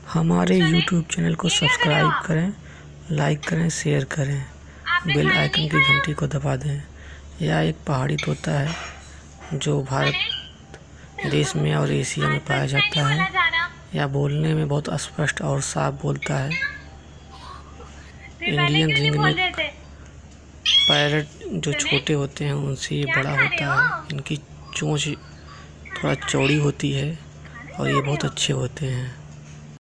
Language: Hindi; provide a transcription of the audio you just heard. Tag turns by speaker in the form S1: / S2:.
S1: हमारे YouTube चैनल को सब्सक्राइब करें, लाइक करें, शेयर करें, बेल आइकन की घंटी को दबा दें। यह एक पहाड़ी तोता है जो भारत देश में और एशिया में पाया जाता है। यह बोलने में बहुत स्पष्ट और साफ बोलता है। इंडियन रिंगनेक पैरट जो छोटे होते हैं उनसे ये बड़ा होता है। इनकी चोंच थोड़ा चौड़ी होती है और ये बहुत अच्छे होते हैं।